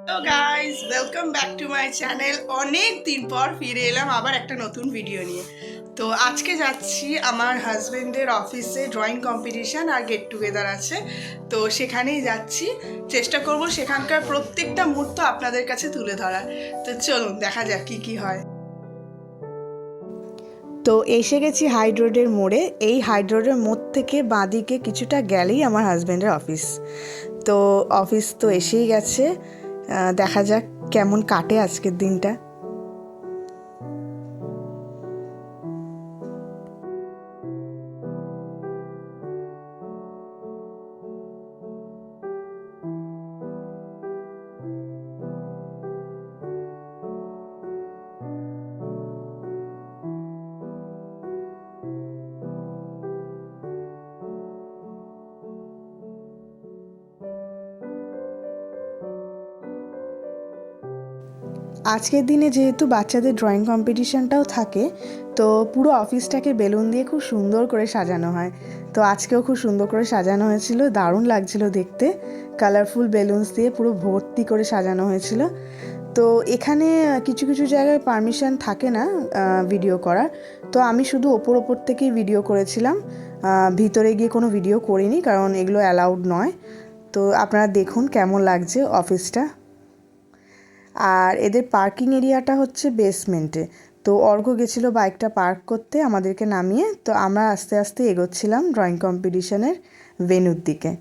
Hello guys, welcome back to my channel. অনেক দিন পর ফিরে এলাম আবার একটা নতুন ভিডিও নিয়ে। তো আজকে যাচ্ছি আমার হাজবেন্ডের অফিসে, ড্রয়িং কম্পিটিশান আর গেট টুগেদার আছে। তো সেখানেই যাচ্ছি, চেষ্টা করব সেখানকার প্রত্যেকটা মুহূর্ত আপনাদের কাছে তুলে ধরার। তো চলুন দেখা যাক কি কি হয়। তো এসে গেছি হাইড রোডের মোড়ে। এই হাইড রোডের মোড় থেকে বাঁদিকে কিছুটা গেলেই আমার হাজবেন্ডের অফিস। তো অফিস তো এসেই গেছে, দেখা যাক কেমন কাটে আজকের দিনটা। আজকের দিনে যেহেতু বাচ্চাদের ড্রয়িং কম্পিটিশানটাও থাকে, তো পুরো অফিসটাকে বেলুন দিয়ে খুব সুন্দর করে সাজানো হয়। তো আজকেও খুব সুন্দর করে সাজানো হয়েছিল, দারুণ লাগছিল দেখতে। কালারফুল বেলুনস দিয়ে পুরো ভর্তি করে সাজানো হয়েছিল। তো এখানে কিছু কিছু জায়গায় পারমিশন থাকে না ভিডিও করার। তো আমি শুধু ওপর থেকেই ভিডিও করেছিলাম, ভিতরে গিয়ে কোনো ভিডিও করিনি, কারণ এগুলো অ্যালাউড নয়। তো আপনারা দেখুন কেমন লাগছে অফিসটা। আর এদের পার্কিং এরিয়াটা হচ্ছে বেসমেন্টে। তো অর্ঘ্য গেছিলো বাইকটা পার্ক করতে আমাদেরকে নামিয়ে। তো আমরা আস্তে আস্তে এগোচ্ছিলাম ড্রয়িং কম্পিটিশনের ভেন্যুর দিকে।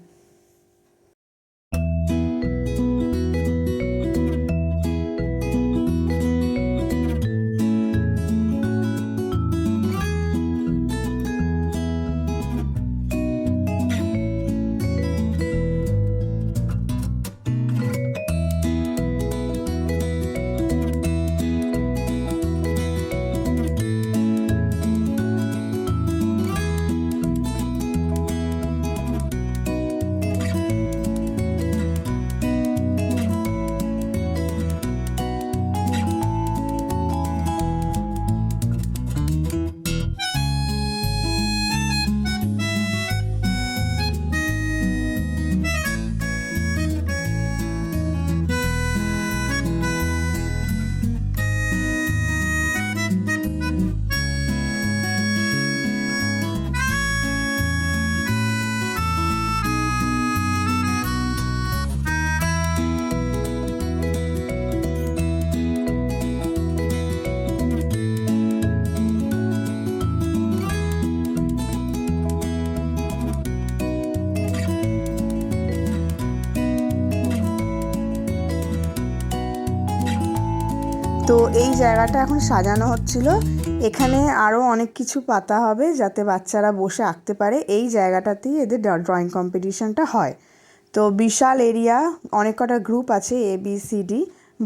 তো এই জায়গাটা এখন সাজানো হচ্ছিল। এখানে আরও অনেক কিছু পাতা হবে যাতে বাচ্চারা বসে আঁকতে পারে। এই জায়গাটাতেই এদের ড্রয়িং কম্পিটিশানটা হয়। তো বিশাল এরিয়া, অনেক কটা গ্রুপ আছে, ABCD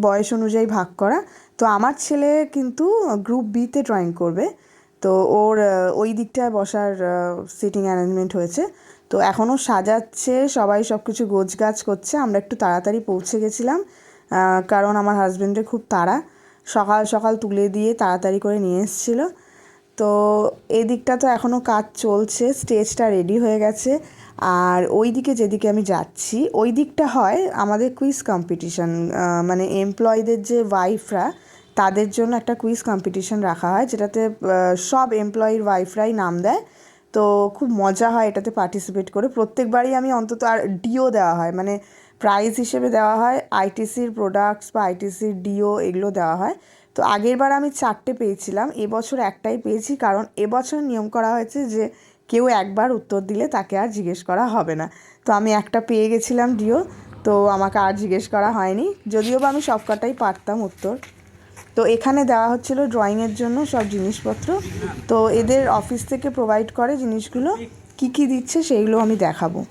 বয়স অনুযায়ী ভাগ করা। তো আমার ছেলে কিন্তু গ্রুপ বিতে ড্রয়িং করবে। তো ওর ওই দিকটায় বসার সিটিং অ্যারেঞ্জমেন্ট হয়েছে। তো এখনও সাজাচ্ছে, সবাই সব কিছু গোছগাছ করছে। আমরা একটু তাড়াতাড়ি পৌঁছে গেছিলাম, কারণ আমার হাজব্যান্ডের খুব তাড়া, সকাল সকাল তুলে দিয়ে তাড়াতাড়ি করে নিয়ে এসেছিলো। তো এই দিকটা তো এখনও কাজ চলছে, স্টেজটা রেডি হয়ে গেছে। আর ওই দিকে যেদিকে আমি যাচ্ছি ওই দিকটা হয় আমাদের কুইজ কম্পিটিশান, মানে এমপ্লয়ীদের যে ওয়াইফরা তাদের জন্য একটা কুইজ কম্পিটিশান রাখা হয়, যেটাতে সব এমপ্লয়ির ওয়াইফরাই নাম দেয়। তো খুব মজা হয় এটাতে পার্টিসিপেট করে। প্রত্যেকবারই আমি অন্তত, আর ডিও দেওয়া হয়, মানে প্রাইজ হিসেবে দেওয়া হয় আইটিসির প্রোডাক্টস বা আইটিসির ডিও, এগুলো দেওয়া হয়। তো আগেরবার আমি 4টে পেয়েছিলাম, এবছর একটাই পেয়েছি, কারণ এবছর নিয়ম করা হয়েছে যে কেউ একবার উত্তর দিলে তাকে আর জিজ্ঞেস করা হবে না। তো আমি একটা পেয়ে গেছিলাম ডিও, তো আমাকে আর জিজ্ঞেস করা হয়নি, যদিও বা আমি সব কটাই পারতাম উত্তর। তো এখানে দেওয়া হচ্ছিল ড্রয়িংয়ের জন্য সব জিনিসপত্র। তো এদের অফিস থেকে প্রোভাইড করে জিনিসগুলো, কি কি দিচ্ছে সেইগুলো আমি দেখাবো।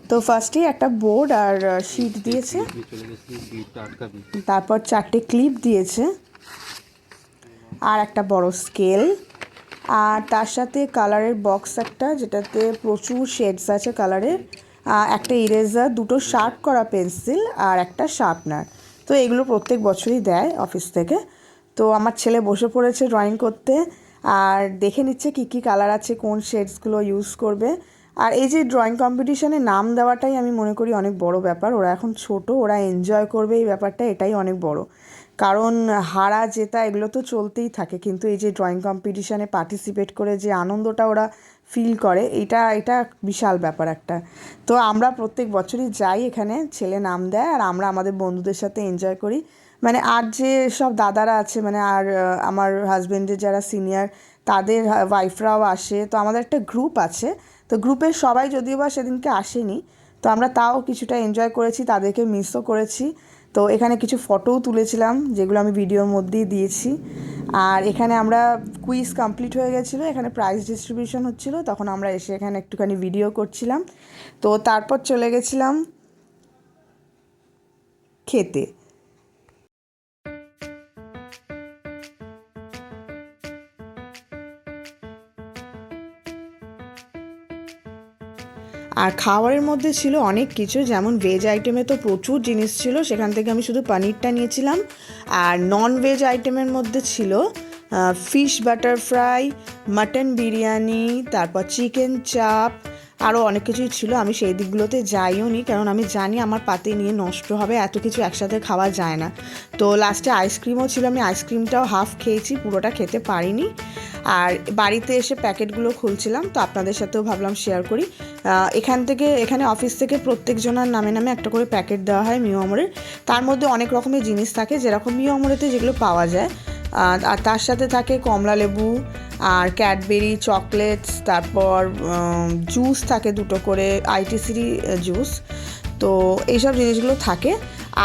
তো ফার্স্টেই একটা বোর্ড আর শিট দিয়েছে, তারপর 4টে ক্লিপ দিয়েছে, আর একটা বড় স্কেল, আর তার সাথে কালারের বক্স একটা, যেটাতে প্রচুর শেডস আছে কালারের, একটা ইরেজার, দুটো শার্প করা পেন্সিল আর একটা শার্পনার। তো এগুলো প্রত্যেক বছরই দেয় অফিস থেকে। তো আমার ছেলে বসে পড়েছে ড্রয়িং করতে, আর দেখে নিচ্ছে কী কী কালার আছে, কোন শেডসগুলো ইউজ করবে। আর এই যে ড্রয়িং কম্পিটিশনে নাম দেওয়াটাই আমি মনে করি অনেক বড় ব্যাপার। ওরা এখন ছোট, ওরা এনজয় করবে এই ব্যাপারটা, এটাই অনেক বড়। কারণ হারা জেতা এগুলো তো চলতেই থাকে, কিন্তু এই যে ড্রয়িং কম্পিটিশানে পার্টিসিপেট করে যে আনন্দটা ওরা ফিল করে, এটা বিশাল ব্যাপার একটা। তো আমরা প্রত্যেক বছরই যাই, এখানে ছেলে নাম দেয় আর আমরা আমাদের বন্ধুদের সাথে এনজয় করি। মানে আর যে সব দাদারা আছে, মানে আর আমার হাজব্যান্ডের যারা সিনিয়র, তাদের ওয়াইফরাও আসে। তো আমাদের একটা গ্রুপ আছে, তো গ্রুপের সবাই যদিও বা সেদিনকে আসেনি, তো আমরা তাও কিছুটা এনজয় করেছি, তাদেরকে মিসও করেছি। তো এখানে কিছু ফটোও তুলেছিলাম, যেগুলো আমি ভিডিওর মধ্যেই দিয়েছি। আর এখানে আমরা কুইজ কমপ্লিট হয়ে গেছিলো, এখানে প্রাইজ ডিস্ট্রিবিউশন হচ্ছিলো, তখন আমরা এসে এখানে একটুখানি ভিডিও করছিলাম। তো তারপর চলে গেছিলাম খেতে। আর খাবারের মধ্যে ছিল অনেক কিছু, যেমন ভেজ আইটেমে তো প্রচুর জিনিস ছিল, সেখান থেকে আমি শুধু পনিরটা নিয়েছিলাম। আর নন ভেজ আইটেমের মধ্যে ছিল fish butter fry, mutton biryani, তারপর চিকেন চাপ, আরও অনেক কিছুই ছিল। আমি সেই দিকগুলোতে যাইও নি, কারণ আমি জানি আমার পাতে নিয়ে নষ্ট হবে, এত কিছু একসাথে খাওয়া যায় না। তো লাস্টে আইসক্রিমও ছিল, আমি আইসক্রিমটাও হাফ খেয়েছি, পুরোটা খেতে পারিনি। আর বাড়িতে এসে প্যাকেটগুলো খুলছিলাম, তো আপনাদের সাথেও ভাবলাম শেয়ার করি। এখানে অফিস থেকে প্রত্যেকজনের নামে নামে একটা করে প্যাকেট দেওয়া হয় মিও আমরের। তার মধ্যে অনেক রকমের জিনিস থাকে, যেরকম মিও আমরেতে যেগুলো পাওয়া যায়। আর তার সাথে থাকে কমলা লেবু আর ক্যাডবেরি চকলেটস, তারপর জুস থাকে 2টো করে, আইটিসির জুস। তো এইসব জিনিসগুলো থাকে।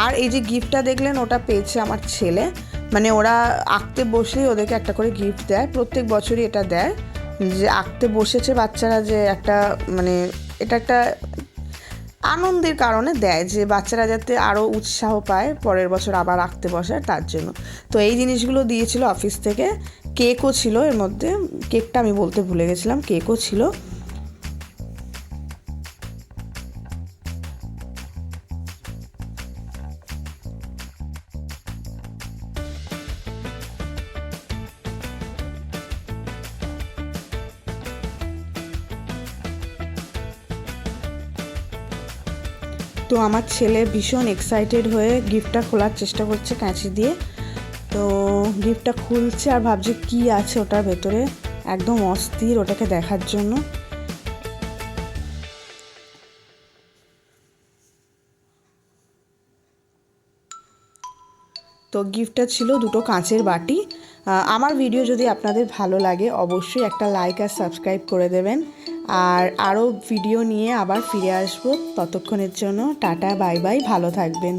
আর এই যে গিফটটা দেখলেন, ওটা পেয়েছে আমার ছেলে। মানে ওরা আঁকতে বসলেই ওদেরকে একটা করে গিফট দেয়, প্রত্যেক বছরই এটা দেয়। যে আঁকতে বসেছে বাচ্চারা, যে একটা মানে এটা একটা আনন্দের কারণে দেয়, যে বাচ্চারা যাতে আরও উৎসাহ পায় পরের বছর আবার আঁকতে বসার, তার জন্য। তো এই জিনিসগুলো দিয়েছিল অফিস থেকে। কেকও ছিল এর মধ্যে, কেকটা আমি বলতে ভুলে গেছিলাম, কেকও ছিল। তো আমার ছেলে ভীষণ এক্সাইটেড হয়ে গিফটটা খোলার চেষ্টা করছে কাঁচি দিয়ে। তো গিফটটা খুলছে আর ভাবছে কী আছে ওটার ভেতরে, একদম অস্থির ওটাকে দেখার জন্য। তো গিফটটা ছিল 2টো কাঁচের বাটি। আমার ভিডিও যদি আপনাদের ভালো লাগে, অবশ্যই একটা লাইক আর সাবস্ক্রাইব করে দেবেন। আর আরও ভিডিও নিয়ে আবার ফিরে আসবো, ততক্ষণের জন্য টাটা বাই বাই, ভালো থাকবেন।